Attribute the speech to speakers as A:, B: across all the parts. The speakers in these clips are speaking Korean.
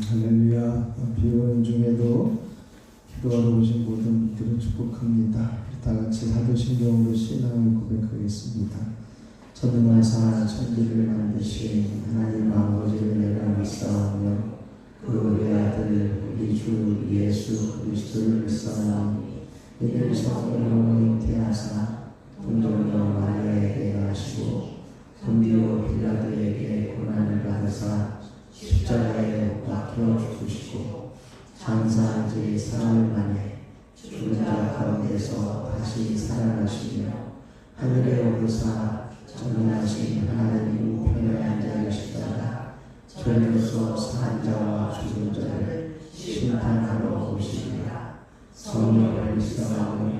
A: 할렐루야. 비 오는 중에도 기도하러 오신 모든 분들을 축복합니다. 다 같이 사도신경으로 신앙을 고백하겠습니다. 전능하사 천지를 만드신 하나님 아버지를 내가 믿사오며 그 외아들 우리 주 예수 그리스도를 믿사오니 이를 성령으로 잉태하사 동정녀 마리아에게 나시고 본디오 빌라도에게 고난을 받으사 십자가에 못 박혀 죽으시고 장사한 지 사흘 만에 죽은 자 가운데서 다시 살아나시며 하늘에 오르사 전능하신 하나님 우편에 앉아 계시다가 저희로서 산 자와 죽은 자를 심판하러 오시리라. 성령을 믿사오며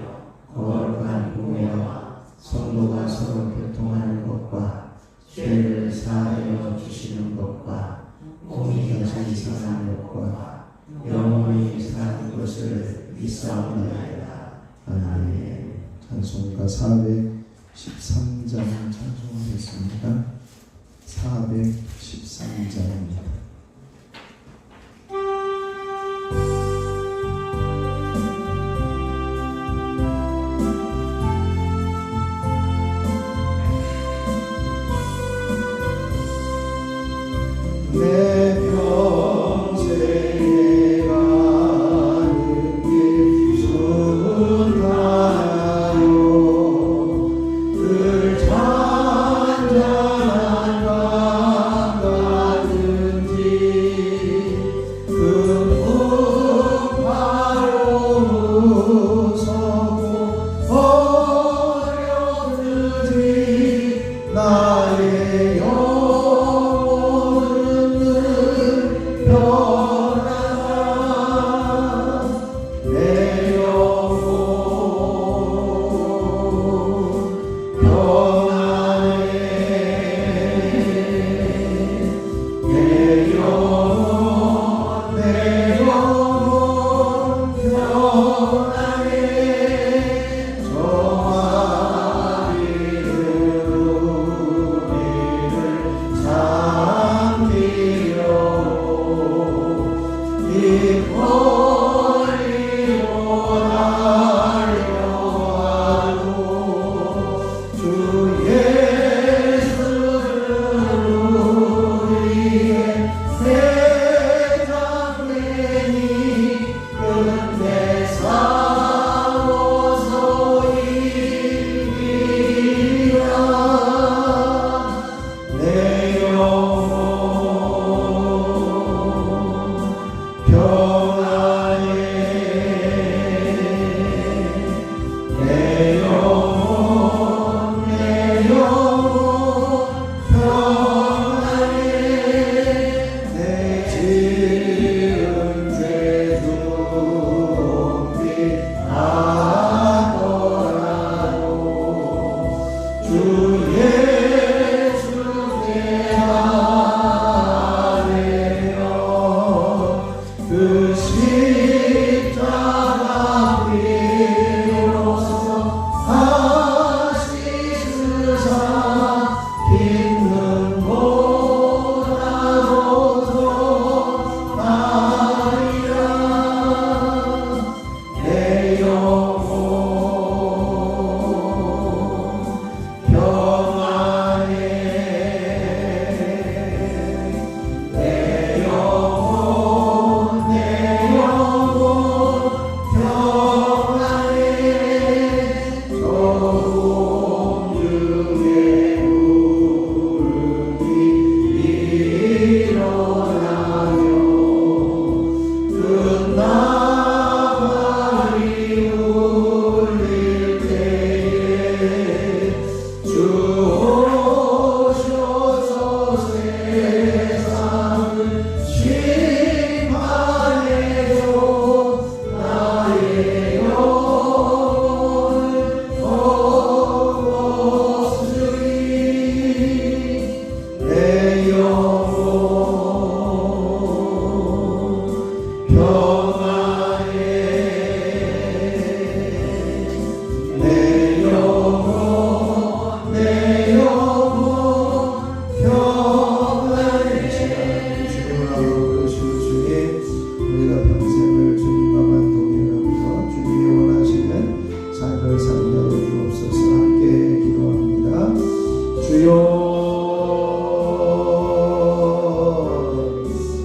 A: 거룩한 공회와 성도가 서로 교통하는 것과 죄를 사하여 주시는 것과 몸이 다시 사는 것과 영원히 사는 것을 믿사옵나이다. 아멘. 찬송가 413장 찬송하겠습니다. 413장입니다. 내 평생에 가는 길 좋다요 늘 찾아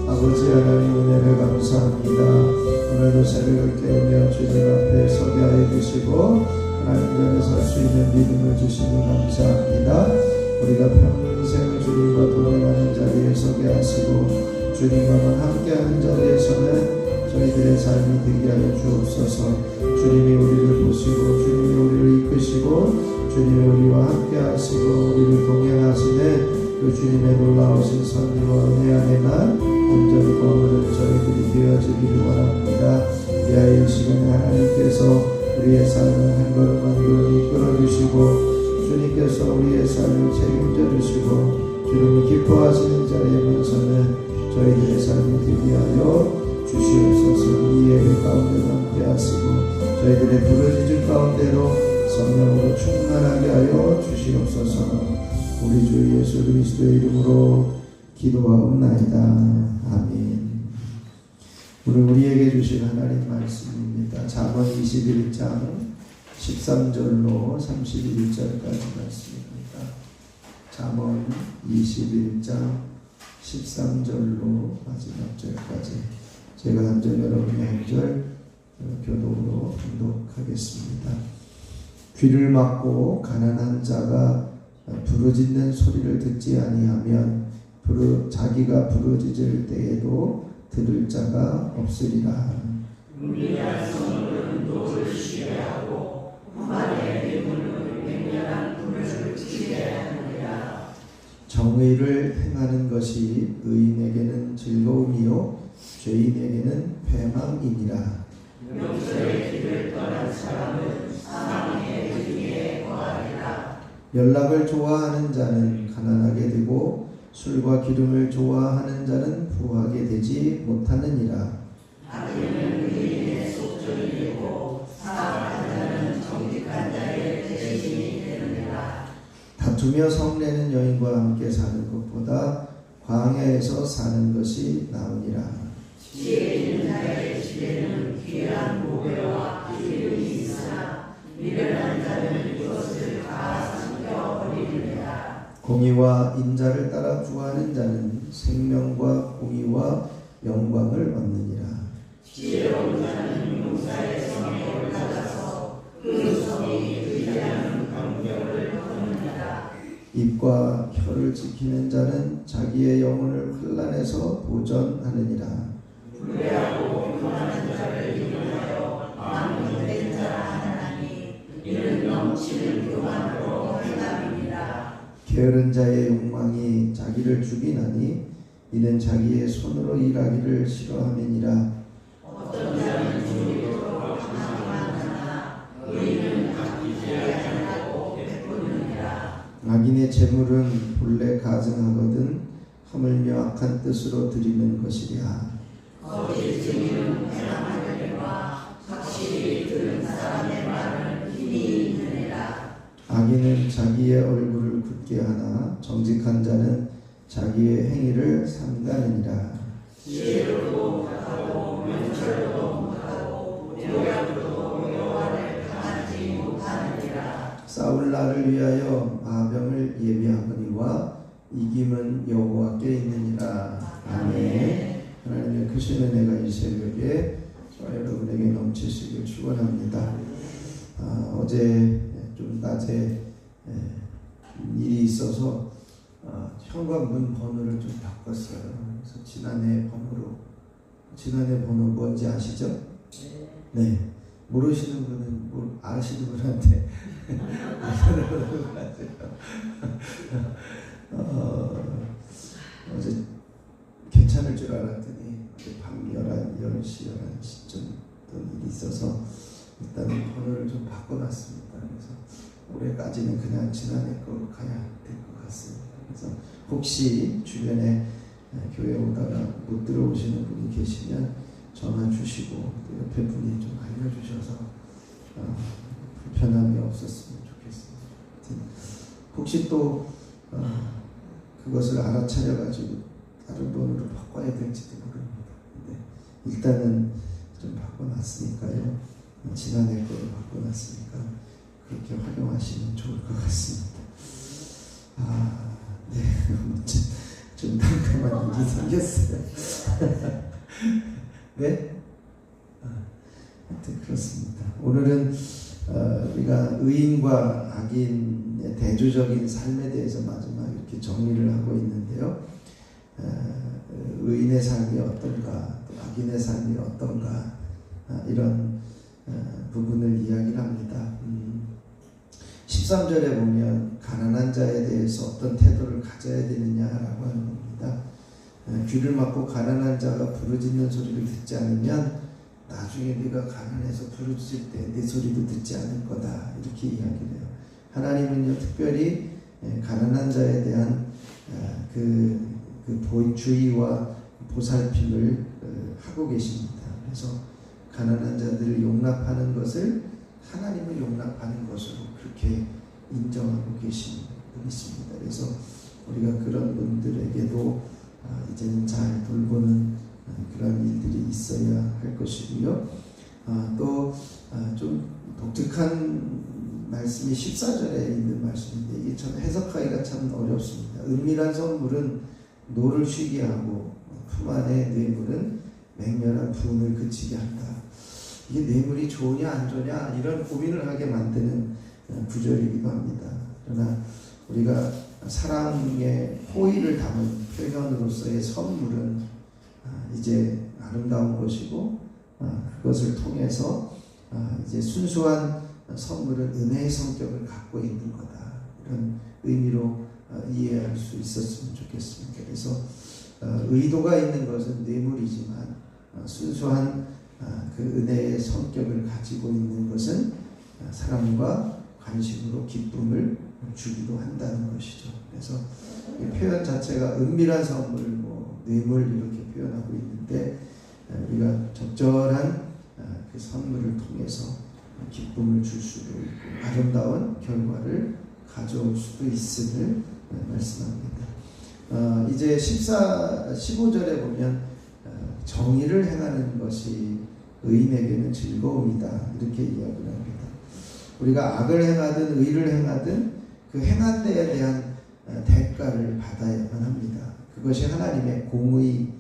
A: 아버지 하나님 은혜를 감사합니다. 오늘도 새벽을 깨우며 주님 앞에 서게 하여 주시고 하나님 전에 설 수 있는 믿음을 주시니 감사합니다. 우리가 평생 주님과 동행하는 자리에 서게 하시고 주님과만 함께하는 자리에서는 저희들의 삶이 되게 하여 주옵소서. 주님이 우리를 보시고 주님이 우리를 이끄시고 주님이 우리와 함께 하시고 우리를 동행하시네 그 주님의 놀라우신 선지와 은혜 안에만 온전히 머무는 저희들이 되어지기를 원합니다. 이 시간에 하나님께서 우리의 삶을 한 걸음 한 걸음 이끌어주시고 주님께서 우리의 삶을 책임져 주시고 주님이 기뻐하시는 자리에만 서는 저희들의 삶이 되게 하여 주시옵소서. 이 예배 가운데 함께 하시고 저희들의 부르짖음 가운데로 성령으로 충만하게 하여 주시옵소서. 우리 주 예수 그리스도의 이름으로 기도하옵나이다. 아멘. 오늘 우리에게 주신 하나님 말씀입니다. 잠언 21장 13절로 31절까지 말씀입니다. 잠언 21장 13절로 마지막 절까지 제가 한 절 여러분이 한 절 교독으로 봉독하겠습니다. 귀를 막고 가난한 자가 부르짖는 소리를 듣지 아니하면 자기가 부르짖을 때에도 들을 자가 없으리라.
B: 은밀한 성을 노를 쉬게 하고 후만의 문을 맹렬한 불을 지게 하느니라.
A: 정의를 행하는 것이 의인에게는 즐거움이요 죄인에게는 패망이니라.
B: 용서의 길을 떠난 사람은 사망의 위기에 거하리라.
A: 연락을 좋아하는 자는 가난하게 되고 술과 기름을 좋아하는 자는 부하게 되지 못하느니라.
B: 악인은 의인의 속전이고 사악한 자는 정직한 자의 대신이 되느니라.
A: 다투며 성내는 여인과 함께 사는 것보다 광야에서 사는 것이 나으니라.
B: 지혜 있는 자의 집에는 귀한 보배와 기름이 있으나 미련한 자는 이것을 다 삼켜버리느니라.
A: 공의와 인자를 따라 구하는 자는 생명과 공의와 영광을 얻느니라.
B: 지혜로운 자는 용사의 성에 올라가서 그 성이 의지하는 광경을 얻느니라.
A: 입과 혀를 지키는 자는 자기의 영혼을 혼란에서 보전하느니라.
B: 불의하고 교만한 자를 인하여 망령된 자라 하나니 이는 넘치는 교만으로 행함이니라.
A: 게으른 자의 욕망이 자기를 죽이나니 이는 자기의 손으로 일하기를 싫어함이니라.
B: 어떤 자는 죽이도록 강하나 의인은 갚지 아니하고 베푸느니라.
A: 악인의 재물은 본래 가증하거든 하물며 악한 뜻으로 드리는 것이랴.
B: 거짓 증인은 회람하려니와 확실히 들은 사람의 말은 힘이 있느니라.
A: 악인은 자기의 얼굴을 굳게 하나 정직한 자는 자기의 행위를 삼가느니라.
B: 지혜로도 못하고 명철도 못하고 묘약도 여호와를 당하지 못하느니라.
A: 싸울 날을 위하여 마병을 예비하거니와 이김은 여호와께 있느니라. 아멘. 하나님의 크신 은혜가 이 새벽에 저와 여러분에게 넘치시길 축원합니다. 어제 좀 낮에 일이 있어서 현관문 번호를 좀 바꿨어요. 그래서 지난해 번호 뭔지 아시죠? 네. 모르시는 분은 아시는 분한테 어제 괜찮을 줄 알았더니 밤 10시, 11시쯤 어떤 일이 있어서 일단 번호를 좀 바꿔놨습니다. 그래서 올해까지는 그냥 지난해 거 가야 될 것 같습니다. 그래서 혹시 주변에 교회 오다가 못 들어오시는 분이 계시면 전화 주시고 또 옆에 분이 좀 알려주셔서 불편함이 없었으면 좋겠습니다. 혹시 또 그것을 알아차려가지고 다른 번호로 바꿔야 될지도 모릅니다. 근데 일단은 좀 바꿔놨으니까요. 지난해 거로 바꿔놨으니까 그렇게 활용하시면 좋을 것 같습니다. 생겼어요. 네? 하여튼 그렇습니다. 오늘은 우리가 의인과 악인의 대조적인 삶에 대해서 마지막 이렇게 정리를 하고 있는데요. 의인의 삶이 어떤가, 또 악인의 삶이 어떤가, 이런 부분을 이야기를 합니다. 13절에 보면 가난한 자에 대해서 어떤 태도를 가져야 되느냐라고 하는 겁니다. 귀를 막고 가난한 자가 부르짖는 소리를 듣지 않으면 나중에 네가 가난해서 부르짖을 때 내 소리도 듣지 않을 거다, 이렇게 이야기를 해요. 하나님은요, 특별히 가난한 자에 대한 그 주의와 보살핌을 하고 계십니다. 그래서 가난한 자들을 용납하는 것을 하나님을 용납하는 것으로 그렇게 인정하고 계신 분이십니다. 그래서 우리가 그런 분들에게도 이제는 잘 돌보는 그런 일들이 있어야 할 것이고요. 또 좀 독특한 말씀이 14절에 있는 말씀인데, 이게 참 해석하기가 참 어렵습니다. 은밀한 선물은 노를 쉬게 하고 품 안의 뇌물은 맹렬한 분을 그치게 한다. 이게 뇌물이 좋으냐 안 좋으냐 이런 고민을 하게 만드는 구절이기도 합니다. 그러나 우리가 사랑의 호의를 담은 표현으로서의 선물은 이제 아름다운 것이고, 그것을 통해서 이제 순수한 선물은 은혜의 성격을 갖고 있는 거다, 이런 의미로 이해할 수 있었으면 좋겠습니다. 그래서 의도가 있는 것은 뇌물이지만 순수한 그 은혜의 성격을 가지고 있는 것은 사랑과 관심으로 기쁨을 주기도 한다는 것이죠. 그래서 이 표현 자체가 은밀한 선물, 뇌물 이렇게 표현하고 있는데, 우리가 적절한 그 선물을 통해서 기쁨을 줄 수도 있고 아름다운 결과를 가져올 수도 있음을 말씀합니다. 이제 15절에 보면 정의를 행하는 것이 의인에게는 즐거움이다, 이렇게 이야기를 합니다. 우리가 악을 행하든 의를 행하든 그 행한 데에 대한 대가를 받아야만 합니다. 그것이 하나님의 공의인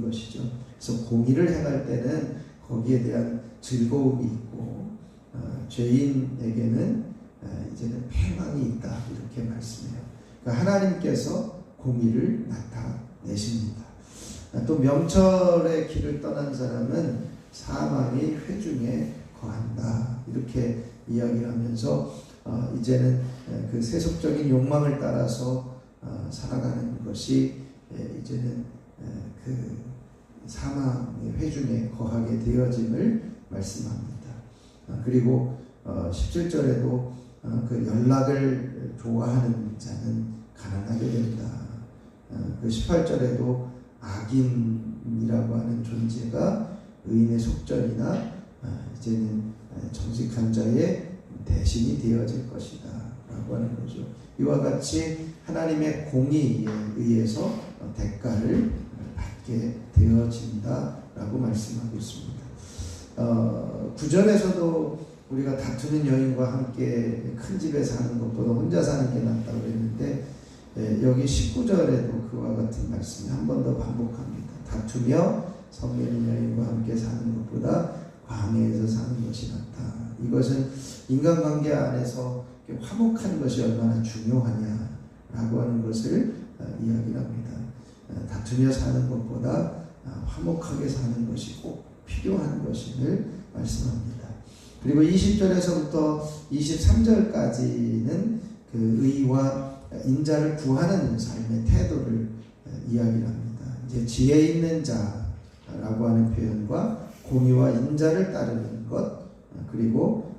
A: 것이죠. 그래서 공의를 행할 때는 거기에 대한 즐거움이 있고, 죄인에게는 이제는 패망이 있다, 이렇게 말씀해요. 그러니까 하나님께서 공의를 나타내십니다. 또 명철의 길을 떠난 사람은 사망의 회중에 거한다, 이렇게 이야기를 하면서 이제는 그 세속적인 욕망을 따라서 살아가는 것이 이제는 그 사망의 회중에 거하게 되어짐을 말씀합니다. 그리고 17절에도 그 연락을 좋아하는 자는 가난하게 된다. 그 18절에도 악인이라고 하는 존재가 의인의 속전이나 이제는 정직한 자의 대신이 되어질 것이다, 라고 하는 거죠. 이와 같이 하나님의 공의에 의해서 대가를 받게 되어진다, 라고 말씀하고 있습니다. 구전에서도 우리가 다투는 여인과 함께 큰 집에 사는 것보다 혼자 사는 게 낫다고 그랬는데, 여기 19절에도 그와 같은 말씀이 한 번 더 반복합니다. 다투며 성내는 여인과 함께 사는 것보다 광야에서 사는 것이 낫다. 이것은 인간관계 안에서 화목한 것이 얼마나 중요하냐라고 하는 것을 이야기를 합니다. 다투며 사는 것보다 화목하게 사는 것이 꼭 필요한 것임을 말씀합니다. 그리고 20절에서부터 23절까지는 그 의와 인자를 구하는 삶의 태도를 이야기를 합니다. 이제 지혜 있는 자라고 하는 표현과 공의와 인자를 따르는 것, 그리고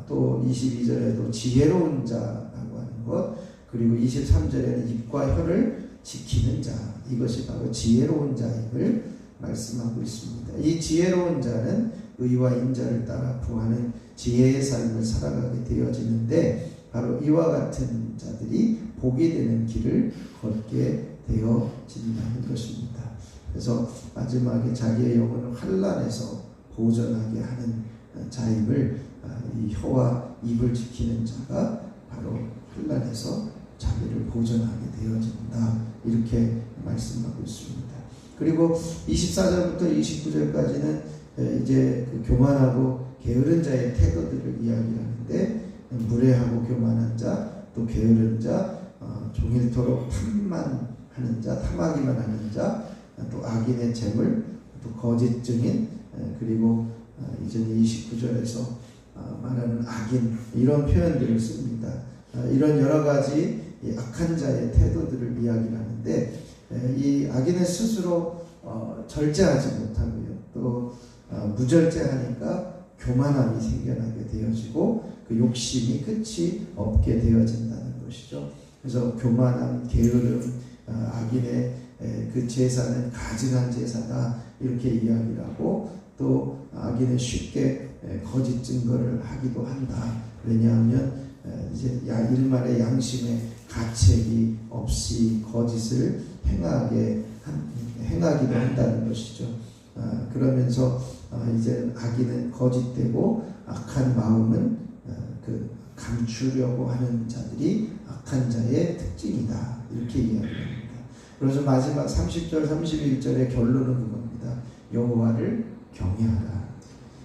A: 또 22절에도 지혜로운 자라고 하는 것, 그리고 23절에는 입과 혀를 지키는 자, 이것이 바로 지혜로운 자임을 말씀하고 있습니다. 이 지혜로운 자는 의와 인자를 따라 구하는 지혜의 삶을 살아가게 되어지는데, 바로 이와 같은 자들이 복이 되는 길을 걷게 되어진다는 것입니다. 그래서 마지막에 자기의 영혼을 환난에서 보전하게 하는 자임을, 이 혀와 입을 지키는 자가 바로 환난에서 자기를 보전하게 되어진다, 이렇게 말씀하고 있습니다. 그리고 24절부터 29절까지는 이제 그 교만하고 게으른 자의 태도들을 이야기하는데, 무례하고 교만한 자, 또 게으른 자, 종일토록 탐하기만 하는 자, 또 악인의 재물, 또 거짓 증인, 그리고 이제 29절에서 말하는 악인, 이런 표현들을 씁니다. 이런 여러 가지 악한 자의 태도들을 이야기를 하는데, 이 악인은 스스로 절제하지 못하고요, 또 무절제하니까 교만함이 생겨나게 되어지고 그 욕심이 끝이 없게 되어진다는 것이죠. 그래서 교만함, 게으름, 악인의 그 제사는 가증한 제사다, 이렇게 이야기를 하고, 또 악인은 쉽게 거짓 증거를 하기도 한다. 왜냐하면 이제 일말의 양심의 가책이 없이 거짓을 행하기도 한다는 것이죠. 그러면서 이제 악인은 거짓되고 악한 마음은 그 감추려고 하는 자들이 악한 자의 특징이다, 이렇게 이야기합니다. 그래서 마지막 30절 31절의 결론은 그겁니다. 여호와를 경외하라,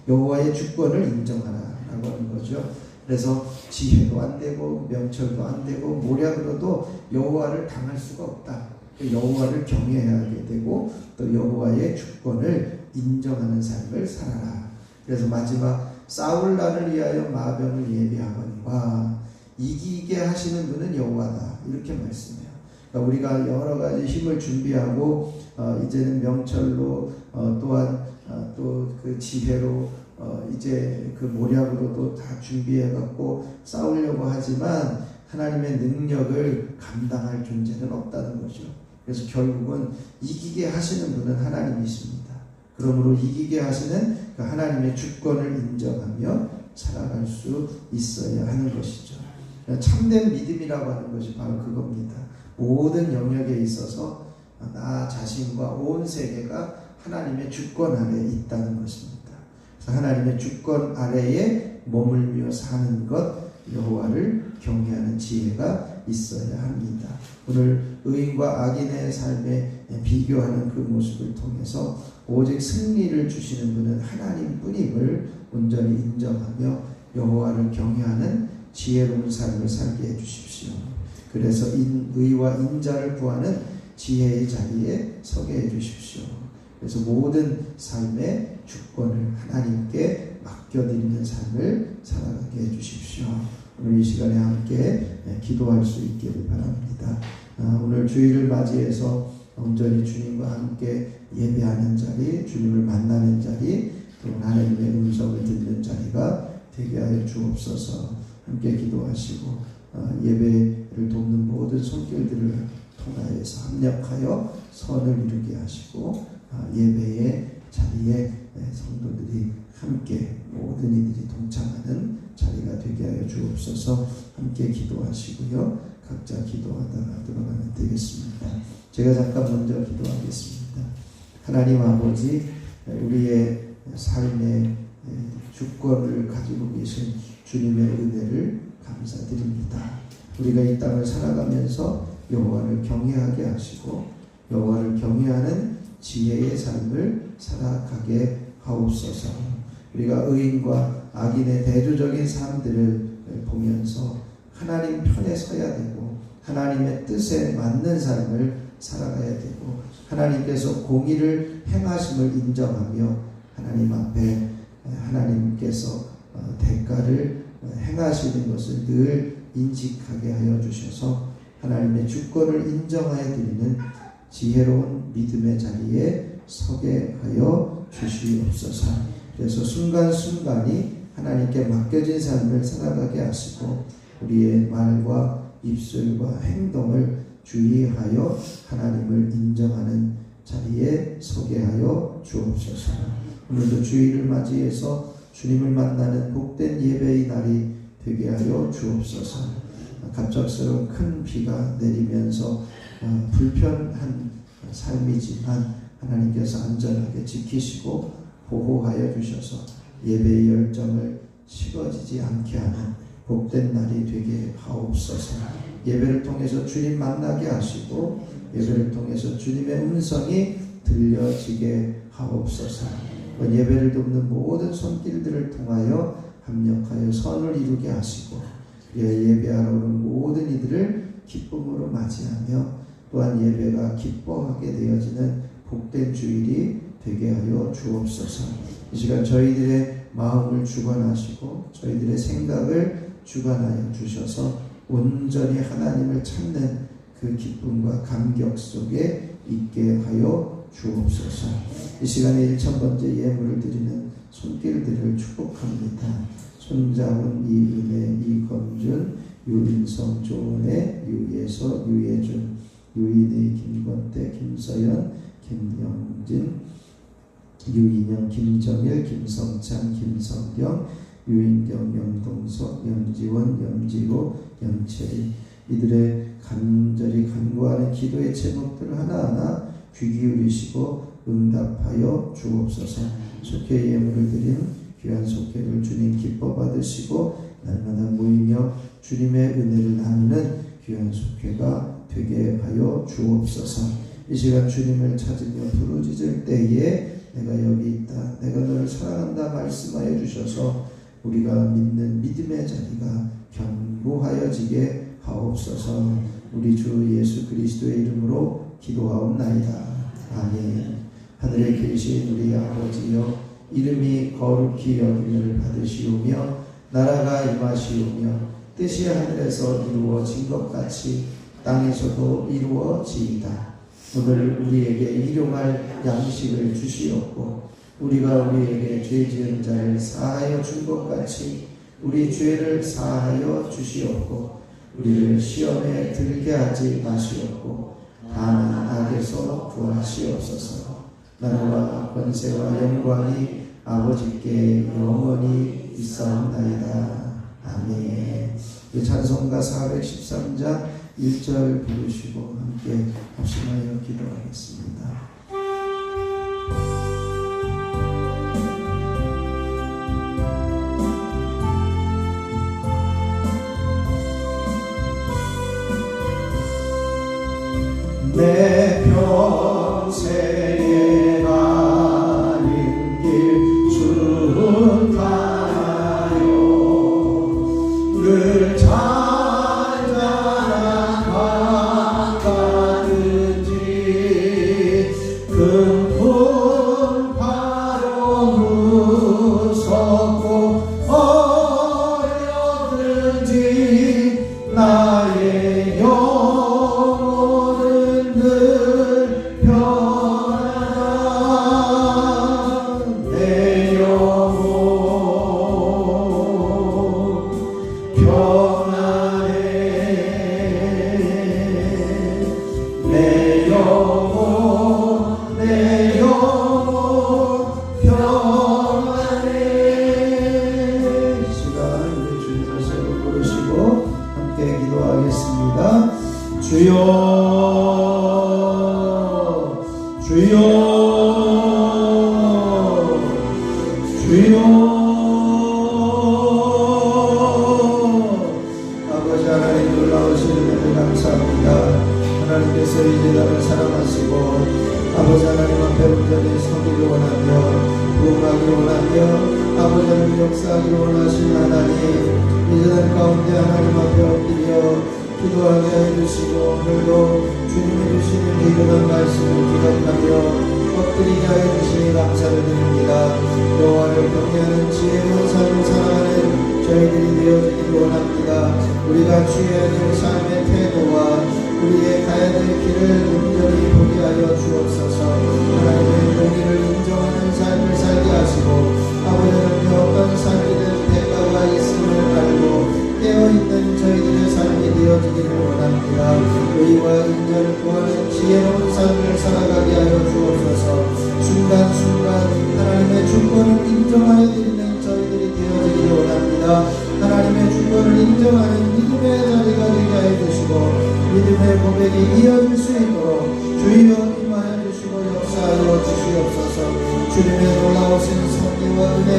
A: 여호와의 주권을 인정하라 라고 하는 거죠. 그래서 지혜도 안 되고 명철도 안 되고 모략으로도 여호와를 당할 수가 없다. 여호와를 경외하게 되고 또 여호와의 주권을 인정하는 삶을 살아라. 그래서 마지막 싸울 날을 위하여 마병을 예비하거니와 이기게 하시는 분은 여호와다, 이렇게 말씀해요. 그러니까 우리가 여러 가지 힘을 준비하고 이제는 명철로 또한 또 그 지혜로 이제 그 모략으로도 다 준비해 갖고 싸우려고 하지만 하나님의 능력을 감당할 존재는 없다는 거죠. 그래서 결국은 이기게 하시는 분은 하나님이십니다. 그러므로 이기게 하시는 그 하나님의 주권을 인정하며 살아갈 수 있어야 하는 것이죠. 참된 믿음이라고 하는 것이 바로 그겁니다. 모든 영역에 있어서 나 자신과 온 세계가 하나님의 주권 아래에 있다는 것입니다. 그래서 하나님의 주권 아래에 머물며 사는 것, 여호와를 경외하는 지혜가 있어야 합니다. 오늘 의인과 악인의 삶에 비교하는 그 모습을 통해서 오직 승리를 주시는 분은 하나님뿐임을 온전히 인정하며 여호와를 경외하는 지혜로운 삶을 살게 해주십시오. 그래서 의와 인자를 구하는 지혜의 자리에 서게 해주십시오. 그래서 모든 삶의 주권을 하나님께 맡겨드리는 삶을 살아가게 해주십시오. 오늘 이 시간에 함께 기도할 수 있기를 바랍니다. 오늘 주일을 맞이해서 온전히 주님과 함께 예배하는 자리, 주님을 만나는 자리, 또 하나님의 음성을 듣는 자리가 되게 하여 주옵소서. 함께 기도하시고 예배를 돕는 모든 손길들을 통하여서 합력하여 선을 이루게 하시고 예배의 자리에 성도들이 함께 모든 이들이 동참하는 자리가 되게 하여 주옵소서. 함께 기도하시고요, 각자 기도하다가 들어가면 되겠습니다. 제가 잠깐 먼저 기도하겠습니다. 하나님 아버지, 우리의 삶의 주권을 가지고 계신 주님의 은혜를 감사드립니다. 우리가 이 땅을 살아가면서 여호와를 경외하게 하시고 여호와를 경외하는 지혜의 삶을 살아가게 하옵소서. 우리가 의인과 악인의 대조적인 삶들을 보면서 하나님 편에 서야 되고 하나님의 뜻에 맞는 삶을 살아가야 되고 하나님께서 공의를 행하심을 인정하며 하나님 앞에 하나님께서 대가를 행하시는 것을 늘 인식하게 하여 주셔서 하나님의 주권을 인정하여 드리는 지혜로운 믿음의 자리에 서게 하여 주시옵소서. 그래서 순간순간이 하나님께 맡겨진 삶을 살아가게 하시고 우리의 말과 입술과 행동을 주의하여 하나님을 인정하는 자리에 서게 하여 주옵소서. 오늘도 주일을 맞이해서 주님을 만나는 복된 예배의 날이 되게 하여 주옵소서. 갑작스러운 큰 비가 내리면서 불편한 삶이지만 하나님께서 안전하게 지키시고 보호하여 주셔서 예배의 열정을 식어지지 않게 하는 복된 날이 되게 하옵소서. 예배를 통해서 주님 만나게 하시고 예배를 통해서 주님의 음성이 들려지게 하옵소서. 예배를 돕는 모든 손길들을 통하여 합력하여 선을 이루게 하시고 예배하러 오는 모든 이들을 기쁨으로 맞이하며 또한 예배가 기뻐하게 되어지는 복된 주일이 되게 하여 주옵소서. 이 시간 저희들의 마음을 주관하시고 저희들의 생각을 주관하여 주셔서 온전히 하나님을 찾는 그 기쁨과 감격 속에 있게 하여 주옵소서. 이 시간에 1000번째 예물을 드리는 손길들을 축복합니다. 손자훈, 이은혜, 이검준, 유인성, 조은혜, 유예서, 유예준, 유인혜, 김권태, 김서연, 김영진, 유인영, 김정일, 김성찬, 김성경, 유인경, 영동석, 염지원, 염지호, 염채리, 이들의 간절히 간구하는 기도의 제목들 하나하나 귀 기울이시고 응답하여 주옵소서. 속회 예물을 드린 귀한 속회를 주님 기뻐 받으시고 날마다 모이며 주님의 은혜를 나누는 귀한 속회가 되게 하여 주옵소서. 이 시간 주님을 찾으며 부르짖을 때에 내가 여기 있다, 내가 너를 사랑한다 말씀하여 주셔서 우리가 믿는 믿음의 자리가 견고하여지게 하옵소서. 우리 주 예수 그리스도의 이름으로 기도하옵나이다. 아멘. 하늘에 계신 우리 아버지여, 이름이 거룩히 여김을 받으시오며 나라가 임하시오며 뜻이 하늘에서 이루어진 것 같이 땅에서도 이루어지이다. 오늘 우리에게 일용할 양식을 주시옵고 우리가 우리에게 죄 지은 자를 사하여 준 것 같이 우리 죄를 사하여 주시옵고 우리를 시험에 들게 하지 마시옵고 다만 악에서 구하시옵소서. 나라와 권세와 영광이 아버지께 영원히 있사옵나이다. 아멘. 찬송가 413장 1절 부르시고 함께 합심하여 기도하겠습니다. 내 평생에 가는 길 쭉 가요. 늘 잔잔한 밤 가든지 금품 바로 무섭고 어려든지 나의 영혼은 늘 편안한 내 영혼 평안해. 내 영혼 내 영혼 평안해. 이 시간 우리 주님을 새로 부르시고 함께 기도하겠습니다. 주여 주여 주여. 아버지 하나님 놀라우신 은혜를 감사합니다. 하나님께서 이 재단을 사랑하시고 아버지 하나님 앞에 온전히 서기를 원하며 부응하기를 원하며 아버지 하나님 역사하기를 원하시는 하나님, 이 재단 가운데 하나님 앞에 엎드려 기도하게 해주시고 오늘도 주님이 주시는 이름한 말씀을 기억하며 엎드리게 하여 주시니 감사를 드립니다. 여호와를 경외하는 지혜로운 삶을 살아가는 저희들이 되어지기를 원합니다. 우리가 취해야 될 삶의 태도와 우리의 가야 될 길을 온전히 보게 하여 주옵소서. 하나님의 공의를 인정하는 삶을 살게 하시고 아버지 하나님 어떤 삶이든 대가가 있음을 알고 깨어있는 저희들의 삶이 되어지기를 원합니다. 의와 인자를 구하는 지혜로운 삶을 살아가게 하여 주옵소서. 순간순간 하나님의 주권을 인정하여 드리는 저희들이 되어지기를 원합니다. 하나님의 주권을 인정하는 믿음의 자리가 되게 하여 주시고 믿음의 고백이 이어질 수 있도록 주여 임하여 주시고 역사하여 주시옵소서. 주님의 놀라우신 섭리와 은혜,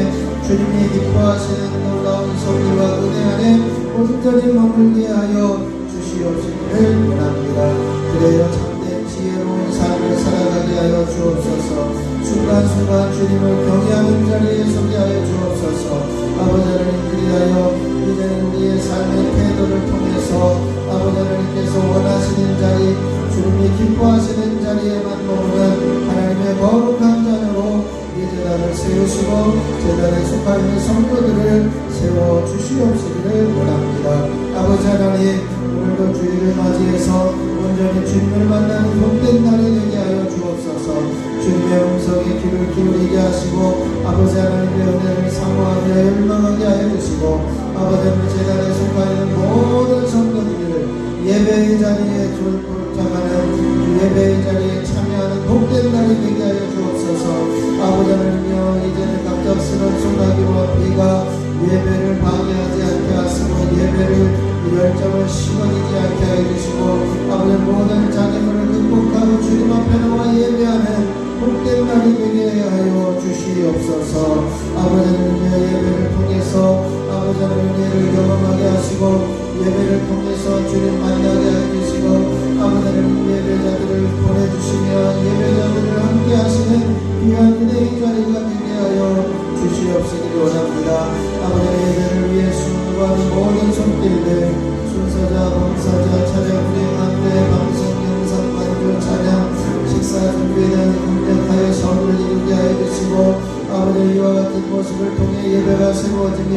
A: 주님이 기뻐하시는 놀라운 섭리와 은혜 안에 온전히 머물게 하여 주시옵시기를 원합니다. 그래야 참된 지혜로운 삶을 살아가게 하여 주옵소서. 기뻐하시는 자리에만 머무는 하나님의 거룩한 자녀로 이 제단을 세우시고 제단에 속하 있는 성도들을 세워주시옵시기를 원합니다. 아버지 하나님, 오늘도 주일을 맞이해서 온전히 주님을 만나는 복된 날이 되게 하여 주옵소서. 주님의 음성에 귀를 기울이게 하시고 아버지 하나님의 은혜를 사모하며 열망하게 하여 주시고 아버지 하나님 제단에 속하 있는 모든 성도들을 예배의 자리에 도착하는 예배의 자리에 참여하는 복된 날이 되게 하여 주옵소서. 아버지 하나님이여, 이제는 갑작스러운 소나기와 비가 예배를 방해하지 않게 하시고 예배를 열정을 식어지지 않게 하여 주시고 아버지 모든 장애물을 극복하고 주님 앞에 나와 예배하는 복된 날이 되게 하여 주시옵소서. 아버지 하나님의 예배를 통해서 아버지 하나님의 은혜를 경험하게 하시고 예배를 통해서 주님 만나게 해주시고 아버지 하나님 예배자들을 보내주시며 예배자들을 함께 하시는 귀한 은혜의 자리가 되게 하여 주시옵시기를 원합니다. 아버지 예배를 위해 수고하는 모든 손길들 순서자, 봉사자, 차량 불행한대 방송, 영상, 반주, 찬양, 식사 준비는 공격하여 성을 이루게 하여 주시고 아버지 이와 같은 모습을 통해 예배가 세워지며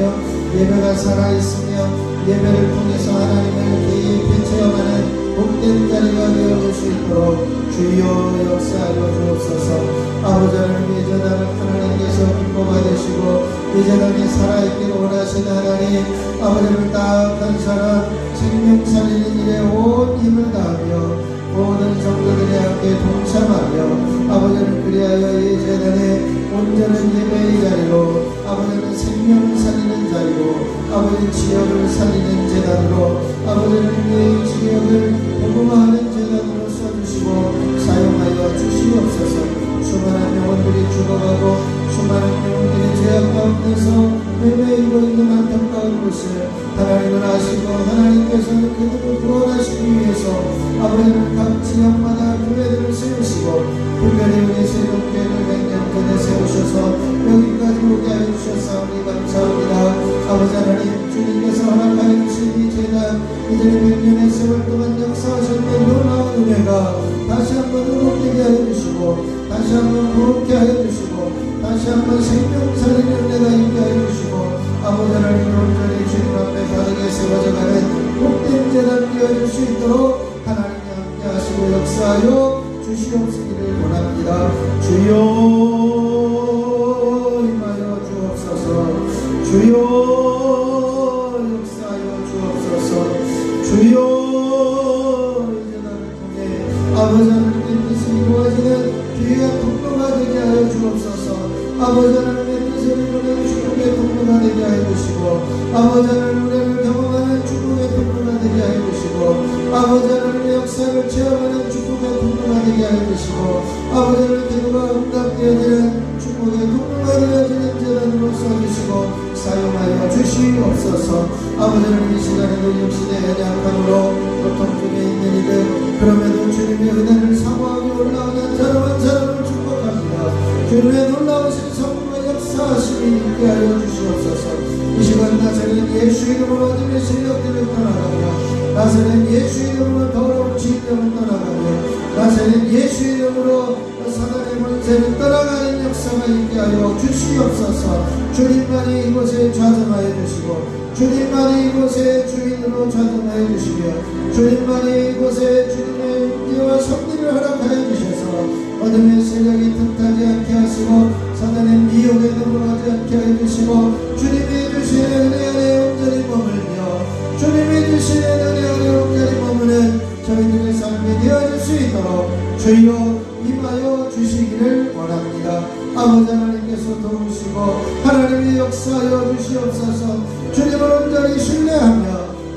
A: 예배가 살아있으며 예배를 통해서 하나님을 깊이 체험하는 복된 자리가 되어줄 수 있도록 주여 역사하여 주옵소서. 아버지 하나님 이 제단을 하나님께서 기뻐받으시고 이 제단이 살아있기를 원하시는 하나님, 아버지를 따뜻한 사람 생명 살리는 일에 온 힘을 다하며 모든 성도들이 함께 동참하며 아버지를 그리하여 이 제단에 온전한 예배의 자리로 아버지는 생명을 살리는 자리로 아버지 지역을 살리는 제단으로 아버지는 이 지역을 복음화하는 제단으로 써주시고 사용하여 주시옵소서. 수많은 영혼들이 죽어가고 수많은 영혼들이 죄악 가운데서 헤매이고 있는 안타까운 곳을 하나님을 아시고 하나님께서는 그들을 구원하시기 위해서 아버지는 각 지역마다 교회들을 세우시고 특별히 우리 세종교회를 100년 전에 세우셔서 여기까지 오게 하여 주셨사오니 감사합니다. 아버지 하나님, 주님께서 허락하여 주신 이 제단 이제는 100년의 세월 동안 역사하셨던 놀라운 은혜가 다시 한번 회복되게 하여 주시고 다시 한번 부흥케 하여 주시고 다시 한번 생명 살리는 은혜가 있게 하여 주시고 아버지 하나님 온전히 주님 앞에 바르게 세워져가는 복된 제단 되어줄 수 있도록 하나님이 함께 하시고 역사하여 주시옵시기를 원합니다. 주여 임하여 주옵소서. 주여 역사하여 주옵소서. 주여 이 제단을 통해 아버지 하나님의 뜻이 이루어지는 귀한 통로가 되게 하여 주옵소서. 아버지 하나님의 뜻을 이루는 축복의 통로가 되게 하여 주시고 아버지 하나님 은혜를 경험하는 축복의 통로가 되게 하여 주시고 아버지 하나님의 역사를 체험하는 축복의 통로가 되게 하여 주시고 아버지 하나님 기도가 응답되어지는 축복의 통로가 되어지는 제단으로 써주시고 사용하여 주시옵소서. 아버지 하나님 이 시간에도 육신의 연약함으로 고통 중에 있는 이들 그럼에도 주님의 은혜를 사모하며 올라오는 사람 사람을 축복합니다. 주님의 놀라우신 성령의 역사하심이 있게 하여 주시옵소서. 이 시간 나사렛 예수 이름으로 어둠의 세력들을 떠나가며 나사렛 예수 이름으로 더러운 진영을 떠나가며 나사렛 예수 이름으로 사단의 권세를 떠나가는 역사가 있게 하여 주시옵소서. 주님만이 이곳에 좌정하여 주시고 주님만이 이곳에 주인으로 좌정하여 주시며 주님만이 이곳에 주님의 은혜와 섭리를 허락하여 주셔서 어둠의 세력이 틈타지 않게 하시고 사단의 미혹에 넘어가지 않게 하여 주시고 주님이 주시는 은혜 안에 온전히 머물며 주님이 주시는 은혜 안에 온전히 머무는 저희들의 삶이 되어질 수 있도록 주여 임하여 주시기를 원합니다. 아버지 하나님께서 도우시고 하나님의 역사하여 주시옵소서. 주님을 온전히 신뢰하며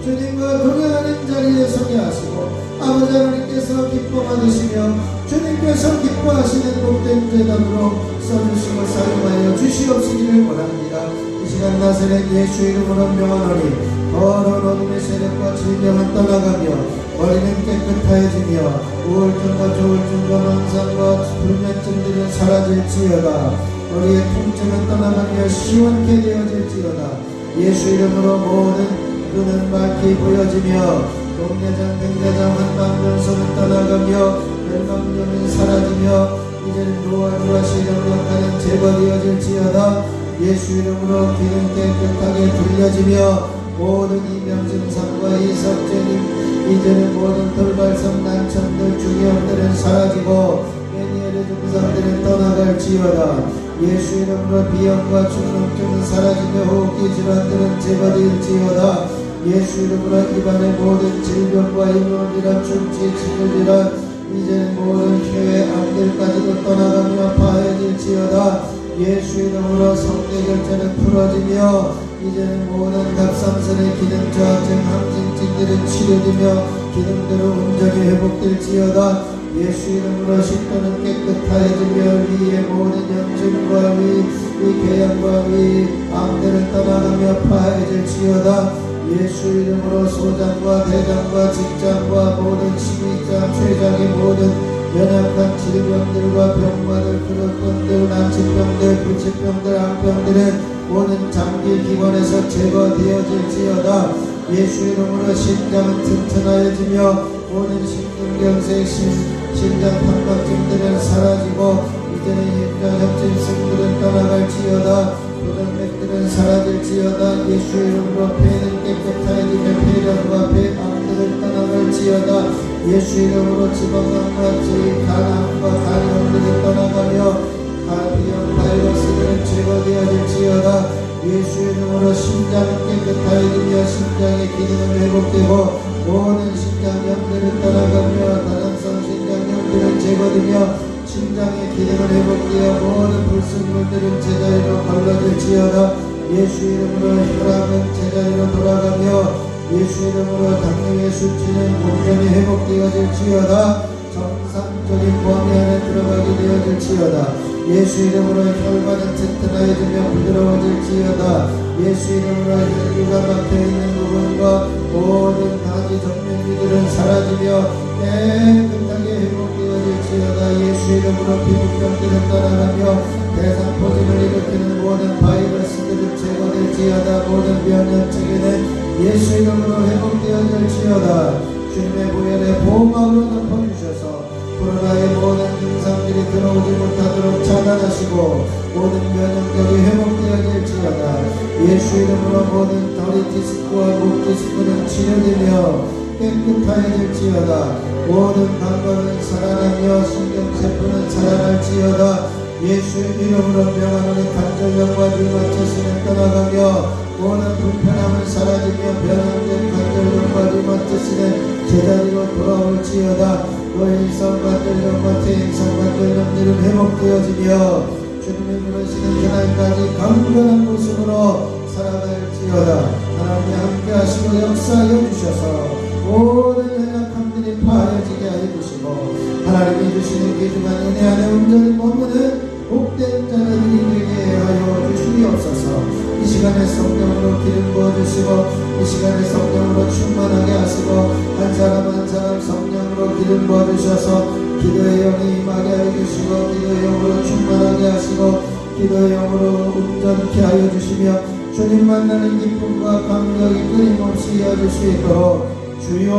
A: 주님과 동행하는 자리에 서게 하시고 아버지 하나님께서 기뻐받으시며 주님께서 기뻐하시는 복된 제단으로 써주시고 사용하여 주시옵시기를 원합니다. 이 시간 나사렛 예수 이름으로 명하노니 더러운 어둠의 세력과 질병은 떠나가며 머리는 깨끗하여지며 우울증과 조울증과 망상과 불면증들은 사라질지어다. 우리의 통증은 떠나가며 시원케 되어질지어다. 예수 이름으로 모든 눈은 밝게 보여지며 동내장, 등내장, 한방변소는 떠나가며 멸망령은 사라지며 이제는 노아 주라시 영역하는 제거되어질지어다. 예수 이름으로 귀는 깨끗하게 들려지며 모든 이 명증상과 이 석재님 이제는 모든 돌발성 난청들 중이염들은 사라지고 메니엘의 증상들은 떠나갈지어다. 예수 이름으로 비염과 중농증은 사라지며 호흡기 질환들은 제거될지어다. 예수 이름으로 입안의 모든 질병과 인물이란 충치 진물이란 이제는 모든 혀의 암들까지도 떠나가며 파해질지어다. 예수 이름으로 성대결절은 풀어지며 이제는 모든 갑상선의 기능 저하증 항진증들은 치료되며 기능들은 온전히 회복될지어다. 예수 이름으로 식도는 깨끗하여지며 위의 모든 염증과 위 궤양과 위 암들은 떠나가며 파해질지어다. 예수 이름으로 소장과 대장과 직장과 모든 식이장 췌장의 모든 연약한 질병들과 병마들 그릇병들 난치병들 불치병들 암병들은 모든 장기 기관에서 제거되어질지어다. 예수 이름으로 심장은 튼튼하여지며 모든 심근경색 심장 판박증들은 사라지고 이제는 심장협진증들은 떠나갈지어다. 도전맥들은 사라질지어다. 예수 이름으로 폐는 깨끗하여지며 폐렴과 폐암들을 떠나갈지어다. 예수 이름으로 지방암과 간암과 간염들이 떠나가며 간비염 바이러스들은 제거되어질지어다. 예수 이름으로 심장은 깨끗하여지며 심장의 기능은 회복되고 모든 심장염들은 떠나가며 다양성 심장염들은 제거되며 심장의 기능을 회복되어 모든 불순물들은 제자리로 걸러질지어다. 예수 이름으로 혈압은 제자리로 돌아가며 예수 이름으로 당뇨의 수치는 온전히 회복되어질지어다. 정상적인 범위 안에 들어가게 되어질지어다. 예수 이름으로 혈관은 튼튼하여지며 부드러워질지어다. 예수 이름으로 혈류가 막혀있는 부분과 모든 가지 정맥류들은 사라지며 깨끗하게 회복되어질지어다. 예수 이름으로 피부병들은 떠나가며 대상포진을 일으키는 모든 바이러스들은 제거될지어다. 모든 면역체계는 예수 이름으로 회복되어질지어다. 주님의 보혈에 보호막으로 덮어주셔서 코로나의 모든 증상들이 들어오지 못하도록 차단하시고 모든 면역력이 회복되어질지어다. 예수 이름으로 모든 다리 디스크와 목 디스크는 치료되며 깨끗하여질지어다. 모든 감각은 살아나며 신경세포는 살아날지어다. 예수 이름으로 명하는 관절염과 류마티스는 떠나가며 모든 불편함은 사라지며 변형된 관절염과 류마티스는 제자리로 돌아올지어다. 노인성 관절염과 퇴행성 관절염들은 회복되어지며 주님이 부르시는 그날까지 강건한 모습으로 살아갈지어다. 하나님이 함께 하시고 역사하여 주셔서 모든 연약함들이 파해지게 하여 주시고 하나님이 주시는 귀중한 은혜 안에 온전히 머무는 복된 자들이 되게 하여 주시옵소서. 이 시간에 성령으로 기름 부어주시고 이 시간에 성령으로 충만하게 하시고 한 사람 한 사람 성령으로 기름 부어주셔서 기도의 영이 임하게 하여 주시고 기도의 영으로 충만하게 하시고 기도의 영으로 온전케 하여 주시며 주님 만나는 기쁨과 감격이 끊임없이 이어질 수 있도록 주여